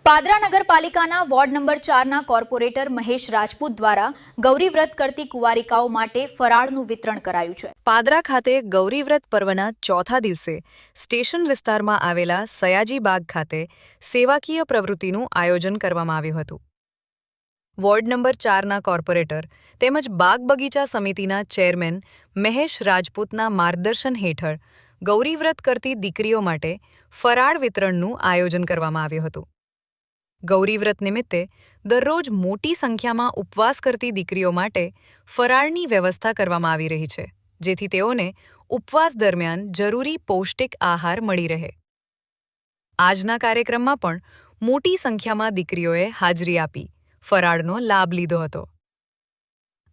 પાદરા નગરપાલિકાના ward number 4ના corporator Mahesh Rajput દ્વારા ગૌરી વ્રત કરતી કુંવારિકાઓ માટે ફરાળનું વિતરણ કરાયું છે। પાદરા ખાતે ગૌરી વ્રત પર્વના ચોથા દિવસે સ્ટેશન વિસ્તારમાં આવેલા સયાજી બાગ ખાતે સેવાકીય પ્રવૃત્તિનું આયોજન કરવામાં આવ્યું હતું। વોર્ડ નંબર 4ના કોર્પોરેટર તેમજ બાગ બગીચા સમિતિના ચેરમેન મહેશ રાજપૂતના માર્ગદર્શન હેઠળ ગૌરી વ્રત કરતી દીકરીઓ માટે ફરાળ વિતરણનું આયોજન કરવામાં આવ્યું હતું। ગૌરી વ્રત નિમિત્તે દરરોજ મોટી સંખ્યામાં ઉપવાસ કરતી દીકરીઓ માટે ફરાળની વ્યવસ્થા કરવામાં આવી રહી છે, જેથી તેઓને ઉપવાસ દરમિયાન જરૂરી પૌષ્ટિક આહાર મળી રહે। આજના કાર્યક્રમમાં પણ મોટી સંખ્યામાં દીકરીઓએ હાજરી આપી ફરાળનો લાભ લીધો હતો।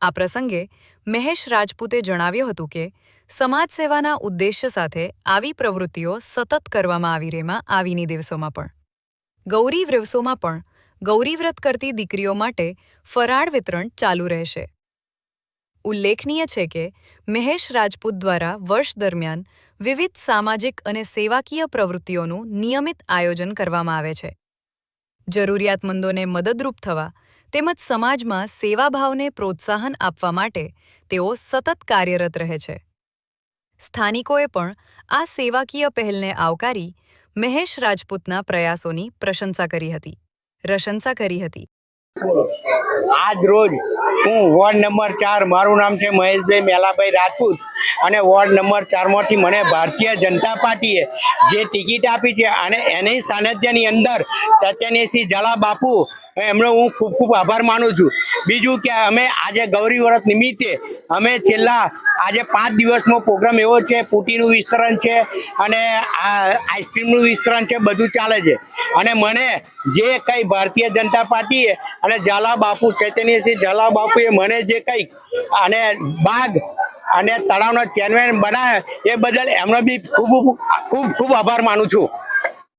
આ પ્રસંગે મહેશ રાજપૂતે જણાવ્યું હતું કે સમાજ સેવાના ઉદ્દેશ્ય સાથે આવી પ્રવૃત્તિઓ સતત કરવામાં આવી રહેમાં આવીની દિવસોમાં પણ ગૌરી દિવસોમાં પણ ગૌરી વ્રત કરતી દીકરીઓ માટે ફરાળ વિતરણ ચાલુ રહેશે। ઉલ્લેખનીય છે કે મહેશ રાજપૂત દ્વારા વર્ષ દરમિયાન વિવિધ સામાજિક અને સેવાકીય પ્રવૃત્તિઓનું નિયમિત આયોજન કરવામાં આવે છે। જરૂરિયાતમંદોને મદદરૂપ થવા તેમજ સમાજમાં સેવાભાવને પ્રોત્સાહન આપવા માટે તેઓ સતત કાર્યરત રહે છે। સ્થાનિકોએ પણ આ સેવાકીય પહેલને આવકારી મહેશ રાજપૂતના પ્રયાસોની પ્રશંસા કરી હતી। આજ રોજ હું વોર્ડ નંબર 4 મારું નામ છે મહેશભાઈ મેલાભાઈ રાજપૂત અને વોર્ડ નંબર 4 માંથી મને ભારતીય જનતા પાર્ટીએ જે ટિકિટ આપી છે અને એની સાનિધ્યની અંદર સત્યનેશી ઝાલા બાપુ એમનો હું ખૂબ ખૂબ આભાર માનું છું। બીજું કે અમે આજે ગૌરી વ્રત નિમિત્તે અમે છેલ્લા આજે 5 દિવસનો પ્રોગ્રામ એવો છે, પૂટીનું વિસ્તરણ છે અને આઈસ્ક્રીમનું વિસ્તરણ છે, બધું ચાલે છે। અને મને જે કંઈ ભારતીય જનતા પાર્ટીએ અને ઝાલા બાપુ ચૈતન્યસિંહ ઝાલા બાપુએ મને જે કંઈ અને બાગ અને તળાવનો ચેરમેન બનાવ્યા એ બદલ એમનો બી ખૂબ ખૂબ આભાર માનું છું।